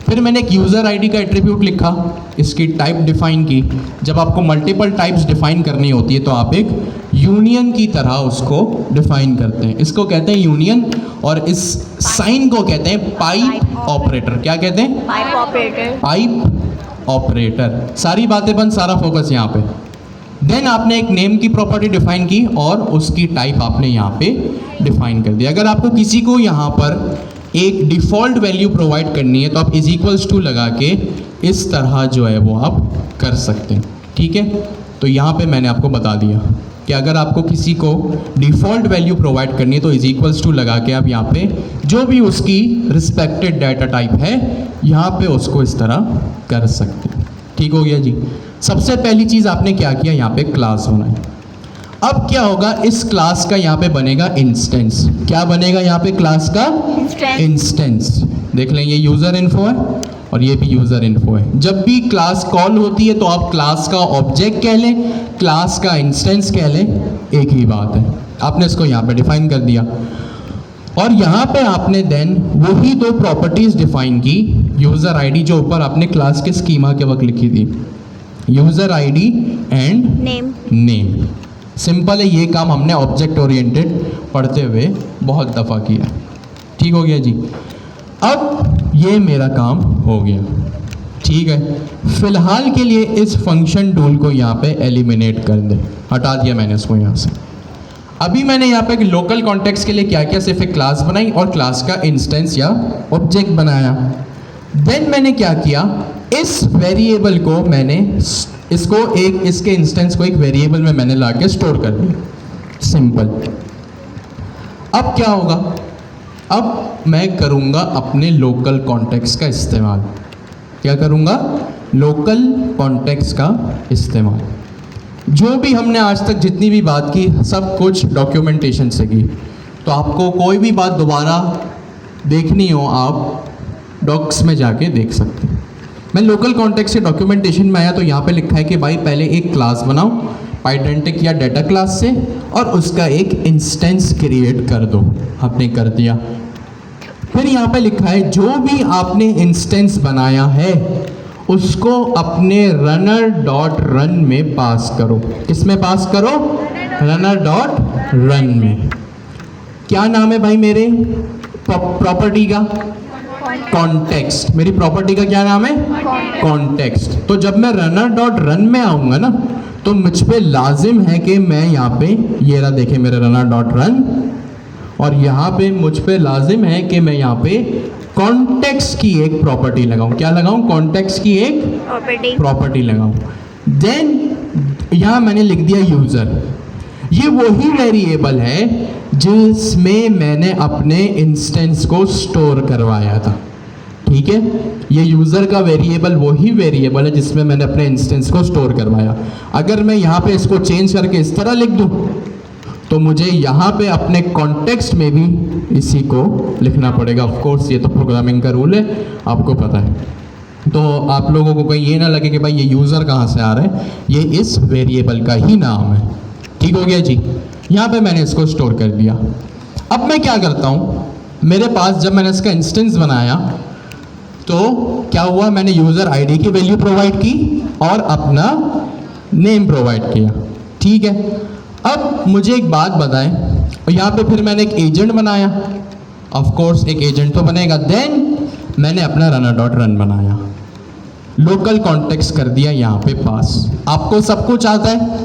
फिर मैंने एक यूज़र आईडी का एट्रीब्यूट लिखा, इसकी टाइप डिफ़ाइन की। जब आपको मल्टीपल टाइप्स डिफ़ाइन करनी होती है तो आप एक यूनियन की तरह उसको डिफ़ाइन करते हैं, इसको कहते हैं यूनियन। और इस साइन को कहते हैं पाइप ऑपरेटर। क्या कहते हैं? Pipe operator. सारी बातें बंद, सारा फोकस यहाँ पे। देन आपने एक नेम की प्रॉपर्टी डिफाइन की और उसकी टाइप आपने यहाँ पे डिफाइन कर दिया। अगर आपको किसी को यहाँ पर एक डिफ़ॉल्ट वैल्यू प्रोवाइड करनी है तो आप इज इक्वल्स टू लगा के इस तरह जो है वो आप कर सकते हैं, ठीक है। तो यहाँ पे मैंने आपको बता दिया कि अगर आपको किसी को डिफ़ॉल्ट वैल्यू प्रोवाइड करनी है तो इज इक्वल्स टू लगा के आप यहाँ पे जो भी उसकी रिस्पेक्टेड डाटा टाइप है यहाँ पे उसको इस तरह कर सकते हैं। ठीक हो गया जी। सबसे पहली चीज़ आपने क्या किया, यहाँ पे क्लास बनाई। अब क्या होगा, इस क्लास का यहाँ पे बनेगा इंस्टेंस। क्या बनेगा यहाँ पे क्लास का? इंस्टेंस। देख लें, ये यूज़र इन्फो है और ये भी यूज़र इन्फो है। जब भी क्लास कॉल होती है तो आप क्लास का ऑब्जेक्ट कह लें, क्लास का इंस्टेंस कह लें, एक ही बात है। आपने इसको यहाँ पे डिफाइन कर दिया और यहाँ पे आपने देन वही दो प्रॉपर्टीज़ डिफाइन की। यूज़र आईडी जो ऊपर आपने क्लास के स्कीमा के वक्त लिखी थी, user ID and name. Simple है, ये काम हमने ऑब्जेक्ट ओरिएंटेड पढ़ते हुए बहुत दफ़ा किया। ठीक हो गया जी। अब ये मेरा काम हो गया, ठीक है। फिलहाल के लिए इस फंक्शन टूल को यहाँ पे एलिमिनेट कर दे, हटा दिया मैंने इसको यहाँ से। अभी मैंने यहाँ पे एक लोकल कॉन्टेक्स्ट के लिए क्या किया, सिर्फ एक क्लास बनाई और क्लास का इंस्टेंस या ऑब्जेक्ट बनाया। देन मैंने क्या किया, इस वेरिएबल को मैंने इसको एक इसके इंस्टेंस को एक वेरिएबल में मैंने ला के स्टोर कर दिया। सिंपल। अब क्या होगा, अब मैं करूँगा अपने लोकल कॉन्टेक्स्ट का इस्तेमाल। क्या करूँगा? लोकल कॉन्टेक्स्ट का इस्तेमाल। जो भी हमने आज तक जितनी भी बात की सब कुछ डॉक्यूमेंटेशन से की, तो आपको कोई भी बात दोबारा देखनी हो आप डॉक्स में जाके देख सकते हैं। मैं लोकल कॉन्टेक्स्ट से डॉक्यूमेंटेशन में आया तो यहाँ पे लिखा है कि भाई पहले एक क्लास बनाओ पाइडेंटिक या डाटा क्लास से और उसका एक इंस्टेंस क्रिएट कर दो। आपने कर दिया। फिर यहाँ पे लिखा है जो भी आपने इंस्टेंस बनाया है उसको अपने runner.run में पास करो। किस में पास करो? runner.run में। क्या नाम है भाई मेरे प्रॉपर्टी का? कॉन्टेक्स्ट। मेरी प्रॉपर्टी का क्या नाम है? कॉन्टेक्स्ट। तो जब मैं runner.run में आऊँगा ना तो मुझ पे लाजिम है कि मैं यहाँ पे ये रहा, देखें मेरे runner.run, और यहाँ पे मुझ पे लाजिम है कि मैं यहाँ पे कॉन्टेक्स्ट की एक प्रॉपर्टी लगाऊं। क्या लगाऊं? कॉन्टेक्स्ट की एक प्रॉपर्टी लगाऊं। देन यहाँ मैंने लिख दिया यूज़र। ये वही वेरिएबल है जिसमें मैंने अपने इंस्टेंस को स्टोर करवाया था। ठीक है, ये यूज़र का वेरिएबल वही वेरिएबल है जिसमें मैंने अपने इंस्टेंस को स्टोर करवाया। अगर मैं यहाँ पे इसको चेंज करके इस तरह लिख दूँ तो मुझे यहाँ पे अपने कॉन्टेक्स्ट में भी इसी को लिखना पड़ेगा। ऑफ कोर्स ये तो प्रोग्रामिंग का रूल है, आपको पता है। तो आप लोगों को कहीं ये ना लगे कि भाई ये यूज़र कहाँ से आ रहा है, ये इस वेरिएबल का ही नाम है। ठीक हो गया जी। यहाँ पे मैंने इसको स्टोर कर दिया। अब मैं क्या करता हूँ, मेरे पास जब मैंने इसका इंस्टेंस बनाया तो क्या हुआ, मैंने यूज़र आईडी की वैल्यू प्रोवाइड की और अपना नेम प्रोवाइड किया। ठीक है, अब मुझे एक बात बताएं, और यहाँ पे फिर मैंने एक एजेंट बनाया। ऑफ कोर्स एक एजेंट तो बनेगा। देन मैंने अपना runner.run बनाया, लोकल कॉन्टेक्स्ट कर दिया यहाँ पे पास। आपको सब कुछ आता है।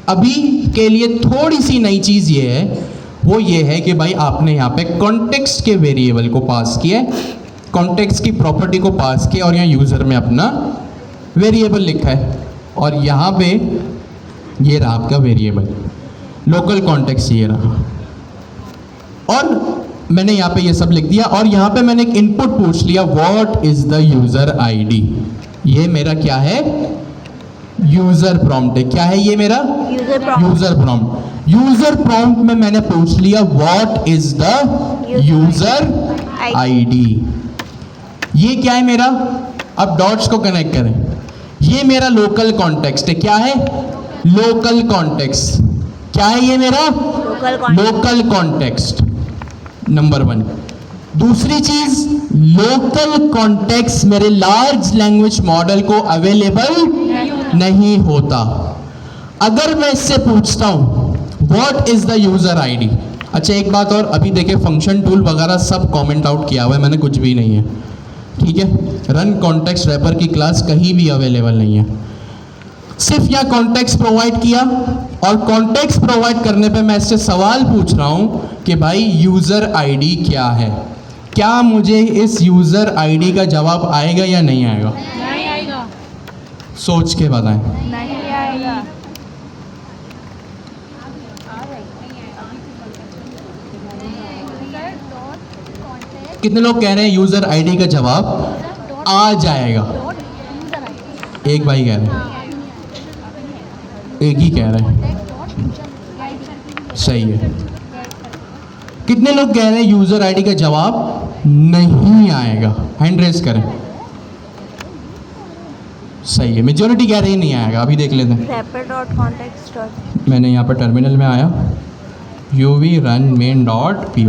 अभी के लिए थोड़ी सी नई चीज़ ये है, वो ये है कि भाई आपने यहाँ पे कॉन्टेक्स्ट के वेरिएबल को पास किया, कॉन्टेक्स्ट की प्रॉपर्टी को पास किया और यहाँ यूज़र में अपना वेरिएबल लिखा है। और यहाँ पे ये रहा आपका वेरिएबल, लोकल कॉन्टेक्स्ट ये रहा। और मैंने यहाँ पे ये सब लिख दिया और यहाँ पे मैंने एक इनपुट पूछ लिया, what is the user ID. ये मेरा क्या है, यूज़र प्रॉम्प्ट है। क्या है ये मेरा, यूज़र प्रॉम्प्ट। यूज़र प्रॉम्प्ट में मैंने पूछ लिया what is the user ID. ये क्या है मेरा, अब डॉट्स को कनेक्ट करें, ये मेरा लोकल कॉन्टेक्स्ट है। क्या है, लोकल कॉन्टेक्स्ट। क्या है ये मेरा, लोकल कॉन्टेक्स्ट, नंबर 1। दूसरी चीज, लोकल कॉन्टेक्स्ट मेरे लार्ज लैंग्वेज मॉडल को अवेलेबल नहीं होता। अगर मैं इससे पूछता हूं what is the user ID. अच्छा एक बात और, अभी देखिए फंक्शन टूल वगैरह सब कमेंट आउट किया हुआ है, मैंने कुछ भी नहीं है। ठीक है, रन कॉन्टेक्स्ट रैपर की क्लास कहीं भी अवेलेबल नहीं है। सिर्फ यह कॉन्टेक्स्ट प्रोवाइड किया और कॉन्टेक्स्ट प्रोवाइड करने पे मैं इससे सवाल पूछ रहा हूं कि भाई यूज़र आईडी क्या है। क्या मुझे इस यूज़र आईडी का जवाब आएगा या नहीं आएगा? नहीं आएगा। सोच के बताएं। नहीं आएगा। कितने लोग कह रहे हैं यूज़र आईडी का जवाब आ जाएगा? एक भाई कह रहे हैं, एक ही कह रहे हैं, सही है। कितने लोग कह रहे हैं यूज़र आईडी का जवाब नहीं आएगा? हैंड रेज करें। सही है, मेजॉरिटी कह रही नहीं आएगा। अभी देख लेते हैं। मैंने यहाँ पर टर्मिनल में आया, uv run main.py।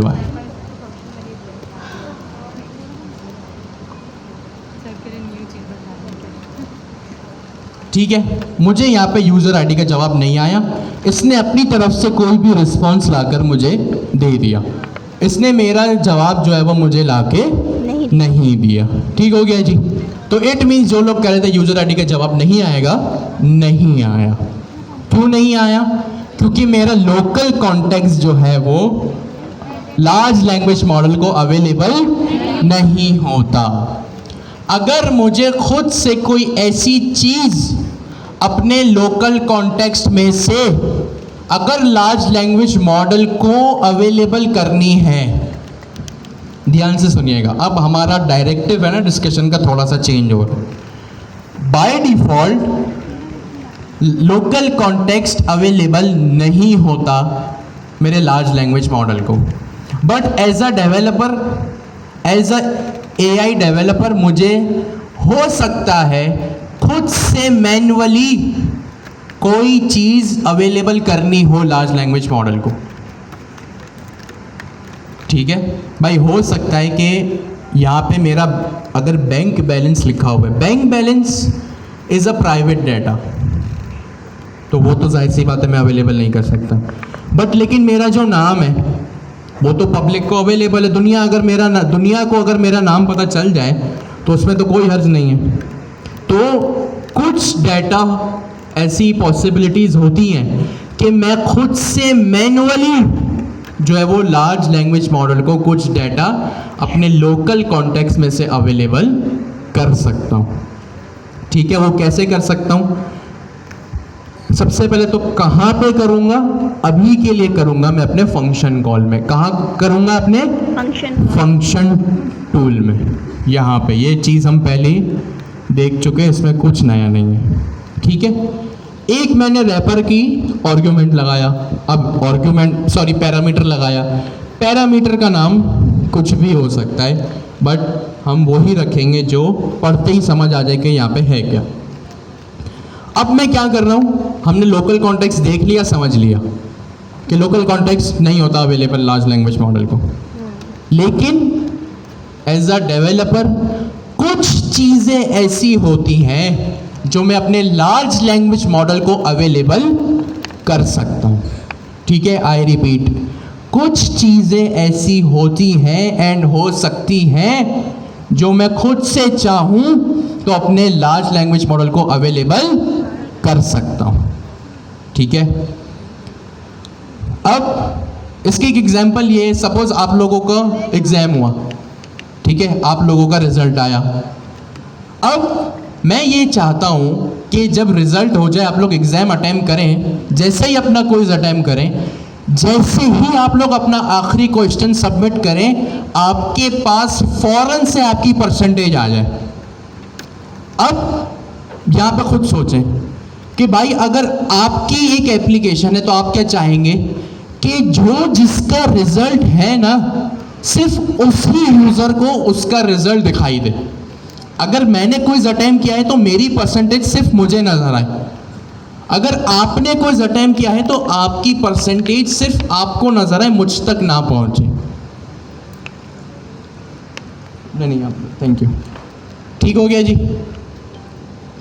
ठीक है, मुझे यहाँ पे यूज़र आईडी का जवाब नहीं आया। इसने अपनी तरफ से कोई भी रिस्पॉन्स लाकर मुझे दे दिया। इसने मेरा जवाब जो है वो मुझे लाके नहीं दिया। ठीक हो गया जी। तो इट मीन्स जो लोग कह रहे थे यूज़र आईडी का जवाब नहीं आएगा, नहीं आया। क्यों नहीं आया? क्योंकि मेरा लोकल कॉन्टेक्स्ट जो है वो लार्ज लैंग्वेज मॉडल को अवेलेबल नहीं होता। अगर मुझे खुद से कोई ऐसी चीज़ अपने लोकल कॉन्टेक्स्ट में से अगर लार्ज लैंग्वेज मॉडल को अवेलेबल करनी है, ध्यान से सुनिएगा, अब हमारा डायरेक्टिव है ना डिस्कशन का, थोड़ा सा चेंज हो रहा है। By default local context available नहीं होता मेरे लार्ज लैंग्वेज मॉडल को, but as a developer, as a AI developer मुझे हो सकता है खुद से मैन्युअली कोई चीज़ अवेलेबल करनी हो लार्ज लैंग्वेज मॉडल को। ठीक है भाई, हो सकता है कि यहाँ पे मेरा अगर बैंक बैलेंस लिखा हुआ है, bank balance is a private data, तो वो तो जाहिर सी बात है मैं अवेलेबल नहीं कर सकता। बट लेकिन मेरा जो नाम है वो तो पब्लिक को अवेलेबल है। दुनिया को अगर मेरा नाम पता चल जाए तो उसमें तो कोई हर्ज नहीं है। तो कुछ डाटा ऐसी पॉसिबिलिटीज़ होती हैं कि मैं खुद से मैन्युअली जो है वो लार्ज लैंग्वेज मॉडल को कुछ डाटा अपने लोकल कॉन्टेक्स्ट में से अवेलेबल कर सकता हूँ। ठीक है, वो कैसे कर सकता हूँ? सबसे पहले तो कहाँ पे करूँगा, अभी के लिए करूँगा मैं अपने फंक्शन कॉल में। कहाँ करूँगा? अपने फंक्शन टूल में। यहाँ पे ये चीज़ हम पहले ही देख चुके हैं, इसमें कुछ नया नहीं है, ठीक है। एक मैंने रैपर की आर्गुमेंट लगाया, अब पैरामीटर लगाया। पैरामीटर का नाम कुछ भी हो सकता है, बट हम वही रखेंगे जो पढ़ते ही समझ आ जाए कि यहाँ पे है क्या। अब मैं क्या कर रहा हूँ, हमने लोकल कॉन्टेक्स्ट देख लिया, समझ लिया कि लोकल कॉन्टेक्स्ट नहीं होता अवेलेबल लार्ज लैंग्वेज मॉडल को, लेकिन एज अ डेवलपर कुछ चीज़ें ऐसी होती हैं जो मैं अपने लार्ज लैंग्वेज मॉडल को अवेलेबल कर सकता हूँ, ठीक है। आई रिपीट, कुछ चीज़ें ऐसी होती हैं एंड हो सकती हैं जो मैं खुद से चाहूँ तो अपने लार्ज लैंग्वेज मॉडल को अवेलेबल कर सकता हूँ, ठीक है। अब इसकी एक एग्जांपल ये, सपोज आप लोगों का एग्ज़ाम हुआ, ठीक है, आप लोगों का रिजल्ट आया। अब मैं ये चाहता हूँ कि जब रिजल्ट हो जाए, आप लोग एग्ज़ाम अटेम्प्ट करें, जैसे ही अपना क्विज अटेम्प्ट करें, जैसे ही आप लोग अपना आखिरी क्वेश्चन सबमिट करें, आपके पास फ़ौरन से आपकी परसेंटेज आ जाए। अब यहाँ पे खुद सोचें कि भाई अगर आपकी एक एप्लीकेशन है तो आप क्या चाहेंगे कि जिसका रिजल्ट है ना, सिर्फ उसी यूज़र को उसका रिजल्ट दिखाई दे। अगर मैंने क्विज अटेम्प्ट किया है तो मेरी परसेंटेज सिर्फ मुझे नजर आए। अगर आपने क्विज अटेम्प्ट किया है तो आपकी परसेंटेज सिर्फ आपको नजर आए, मुझ तक ना पहुंचे। नहीं आप, थैंक यू, ठीक हो गया जी।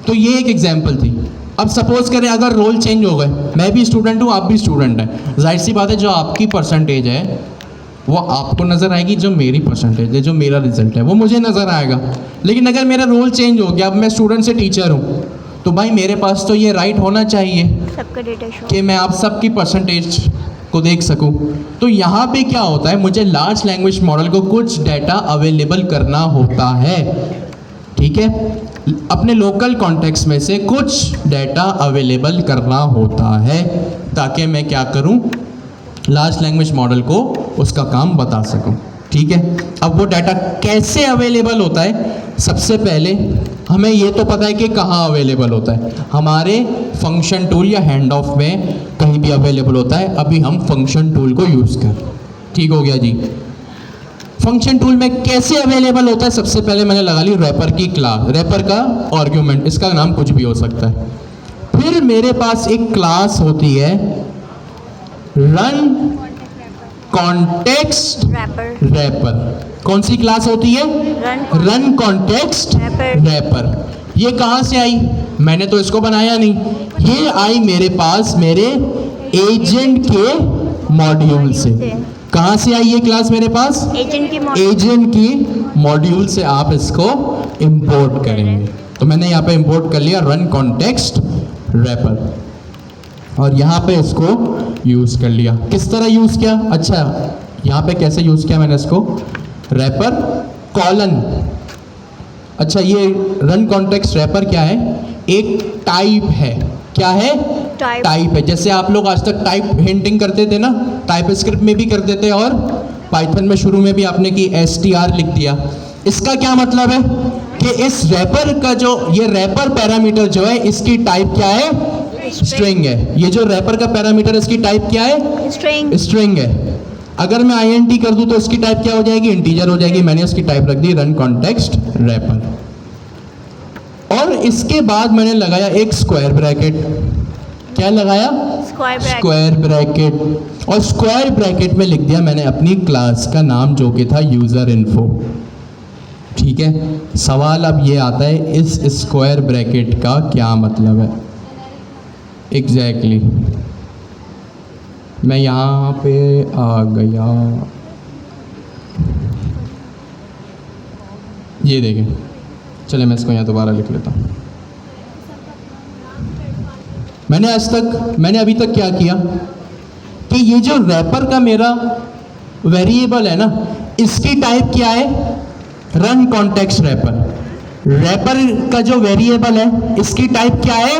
तो ये एक एग्जाम्पल थी। अब सपोज करें अगर रोल चेंज हो गए, मैं भी स्टूडेंट हूँ, आप भी स्टूडेंट हैं, जाहिर सी बात है जो आपकी परसेंटेज है वो आपको नज़र आएगी, जो मेरी परसेंटेज है, जो मेरा रिजल्ट है वो मुझे नज़र आएगा। लेकिन अगर मेरा रोल चेंज हो गया, अब मैं स्टूडेंट से टीचर हूँ, तो भाई मेरे पास तो ये राइट होना चाहिए सबका डेटा शो कि मैं आप सबकी परसेंटेज को देख सकूं। तो यहाँ पे क्या होता है, मुझे लार्ज लैंग्वेज मॉडल को कुछ डाटा अवेलेबल करना होता है, ठीक है। अपने लोकल कॉन्टेक्स्ट में से कुछ डाटा अवेलेबल करना होता है ताकि मैं क्या करूं, लार्ज लैंग्वेज मॉडल को उसका काम बता सकूं, ठीक है। अब वो डाटा कैसे अवेलेबल होता है, सबसे पहले हमें ये तो पता है कि कहाँ अवेलेबल होता है, हमारे फंक्शन टूल या हैंड ऑफ में कहीं भी अवेलेबल होता है। अभी हम फंक्शन टूल को यूज़ कर, ठीक हो गया जी। फंक्शन टूल में कैसे अवेलेबल होता है, सबसे पहले मैंने लगा ली रैपर की क्लास, रैपर का आर्ग्यूमेंट, इसका नाम कुछ भी हो सकता है। फिर मेरे पास एक क्लास होती है रन कॉन्टेक्स्ट रैपर। कौन सी क्लास होती है? Run context wrapper. ये कहाँ से आई? मैंने तो इसको बनाया नहीं, ये आई मेरे पास मेरे एजेंट के मॉड्यूल से। कहाँ से आई ये क्लास मेरे पास? एजेंट की मॉड्यूल से आप इसको इंपोर्ट करेंगे। तो मैंने यहाँ पे इंपोर्ट कर लिया रन कॉन्टेक्स्ट रैपर और यहाँ पे इसको यूज़ कर लिया। किस तरह यूज़ किया? अच्छा, यहाँ पे कैसे यूज़ किया मैंने इसको, रैपर कॉलन। अच्छा, ये रन कॉन्टेक्स्ट रैपर क्या है? एक टाइप है। क्या है? टाइप है। जैसे आप लोग आज तक टाइप हिंटिंग करते थे ना, टाइप स्क्रिप्ट में भी करते थे और पाइथन में शुरू में भी आपने की str लिख दिया। इसका क्या मतलब है कि इस रैपर का जो ये रैपर पैरामीटर जो है इसकी टाइप क्या है? स्ट्रिंग है। ये जो रैपर का पैरामीटर इसकी टाइप क्या है? स्ट्रिंग है। अगर मैं int कर दूं तो इसकी टाइप क्या हो जाएगी? इंटीजर हो जाएगी। मैंने इसकी टाइप रख दी रन कॉन्टेक्स्ट रैपर। और इसके बाद मैंने लगाया एक स्क्वायर ब्रैकेट। क्या लगाया? Square bracket. और स्क्वायर ब्रैकेट में लिख दिया मैंने अपनी क्लास का नाम जो कि था यूजर इन्फो। ठीक है, सवाल अब ये आता है इस स्क्वायर ब्रैकेट का क्या मतलब है एग्जैक्टली मैं यहाँ पे आ गया, ये देखें, चले मैं इसको यहाँ दोबारा लिख लेता हूँ। मैंने अभी तक क्या किया कि ये जो रैपर का मेरा वेरिएबल है ना, इसकी टाइप क्या है? Run context wrapper. रैपर का जो वेरिएबल है इसकी टाइप क्या है?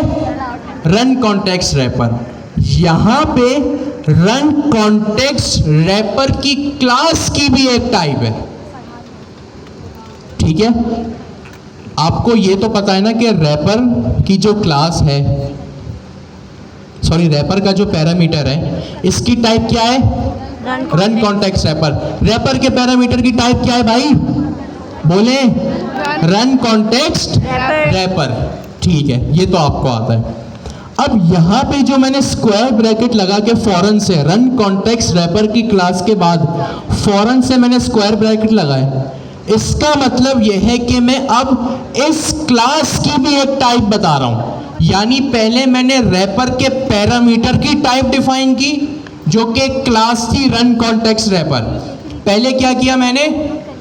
Run context wrapper. यहां पे रन कॉन्टेक्स्ट रैपर की क्लास की भी एक टाइप है, ठीक है। आपको ये तो पता है ना कि रैपर की जो क्लास है, सॉरी रैपर का जो पैरामीटर है, इसकी टाइप क्या है? Run context wrapper. रैपर के पैरामीटर की टाइप क्या है भाई? बोले, रन कॉन्टेक्स्ट रैपर, ठीक है, ये तो आपको आता है। अब यहां पे जो मैंने स्क्वायर ब्रैकेट लगा के फौरन से रन कॉन्टेक्स्ट रैपर की क्लास के बाद फौरन से मैंने स्क्वायर ब्रैकेट लगाया, इसका मतलब यह है कि मैं अब इस क्लास की भी एक टाइप बता रहा हूं। यानी पहले मैंने रैपर के पैरामीटर की टाइप डिफाइन की, जो कि क्लास थी रन कॉन्टेक्स्ट रैपर। पहले क्या किया मैंने?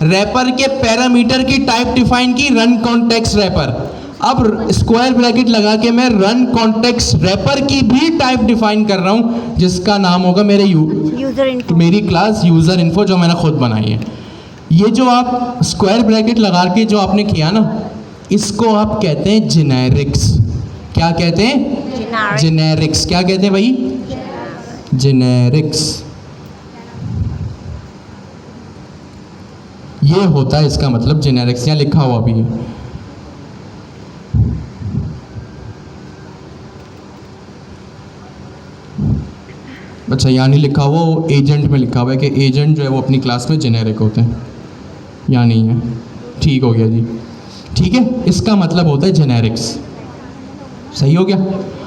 रैपर के पैरामीटर की टाइप डिफाइन की, रन कॉन्टेक्स्ट रैपर। अब स्क्वायर ब्रैकेट लगा के मैं रन कॉन्टेक्स्ट रैपर की भी टाइप डिफाइन कर रहा हूं, जिसका नाम होगा मेरी क्लास यूजर इन्फो, जो मैंने खुद बनाई है। ये जो आप स्क्वायर ब्रैकेट लगा के जो आपने किया ना, इसको आप कहते हैं जेनेरिक्स। क्या कहते हैं? जेनेरिक्स। क्या कहते हैं भाई? जेनेरिक्स। ये होता है इसका मतलब जेनेरिक्स, यहाँ लिखा हुआ भी है। अच्छा, यहाँ नहीं लिखा हुआ, वो एजेंट में लिखा हुआ है कि एजेंट जो है वो अपनी क्लास में जेनेरिक होते हैं, यहाँ नहीं है। ठीक हो गया जी, ठीक है। इसका मतलब होता है जेनेरिक्स, सही हो गया।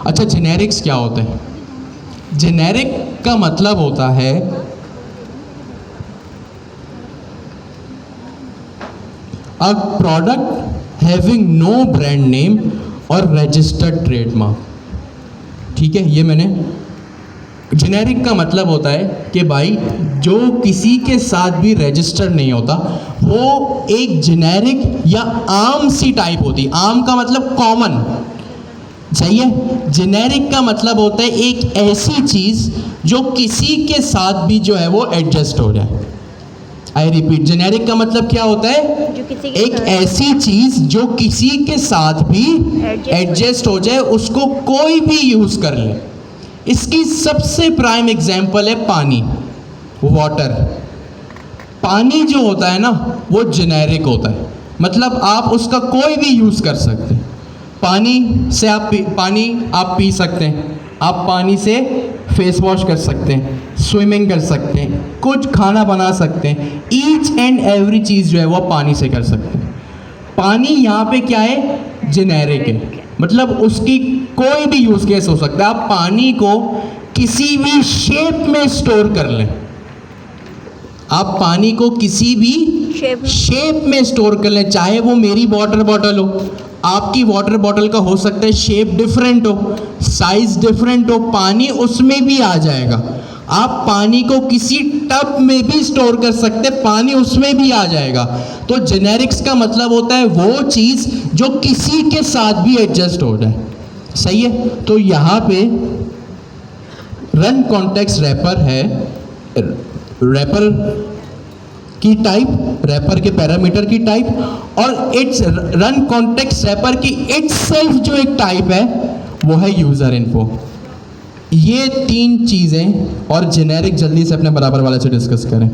अच्छा, जेनेरिक्स क्या होते हैं? जेनेरिक का मतलब होता है a product having no brand name और रजिस्टर्ड ट्रेडमार्क, ठीक है। ये मैंने जेनेरिक का मतलब होता है कि भाई जो किसी के साथ भी रजिस्टर नहीं होता, वो एक जेनेरिक या आम सी टाइप होती। आम का मतलब कॉमन, सही है। जेनेरिक का मतलब होता है एक ऐसी चीज़ जो किसी के साथ भी जो है वो एडजस्ट हो जाए। आई रिपीट, जेनेरिक का मतलब क्या होता है? एक ऐसी चीज़ जो किसी के साथ भी एडजस्ट हो जाए, उसको कोई भी यूज़ कर ले। इसकी सबसे प्राइम एग्जाम्पल है पानी, वाटर। पानी जो होता है ना, वो जेनेरिक होता है, मतलब आप उसका कोई भी यूज़ कर सकते हैं। पानी से पानी आप पी सकते हैं, आप पानी से फेस वॉश कर सकते हैं, स्विमिंग कर सकते हैं, कुछ खाना बना सकते हैं। ईच एंड एवरी चीज़ जो है वो पानी से कर सकते हैं। पानी यहाँ पे क्या है? जेनेरिक है, मतलब उसकी कोई भी यूज़ केस हो सकता है। आप पानी को किसी भी शेप में स्टोर कर लें, आप पानी को किसी भी शेप में स्टोर कर लें, चाहे वो मेरी वाटर बॉटल हो, आपकी वाटर बॉटल का हो सकता है शेप डिफरेंट हो, साइज डिफरेंट हो, पानी उसमें भी आ जाएगा। आप पानी को किसी टब में भी स्टोर कर सकते, पानी उसमें भी आ जाएगा। तो जेनेरिक्स का मतलब होता है वो चीज़ जो किसी के साथ भी एडजस्ट हो जाए, सही है। तो यहाँ पे रन कॉन्टेक्स्ट रैपर है, रैपर की टाइप, रैपर के पैरामीटर की टाइप, और इट्स रन कॉन्टेक्स्ट रैपर की इटसेल्फ जो एक टाइप है वो है यूज़र इन्फो। ये तीन चीज़ें, और जेनेरिक जल्दी से अपने बराबर वाले से डिस्कस करें।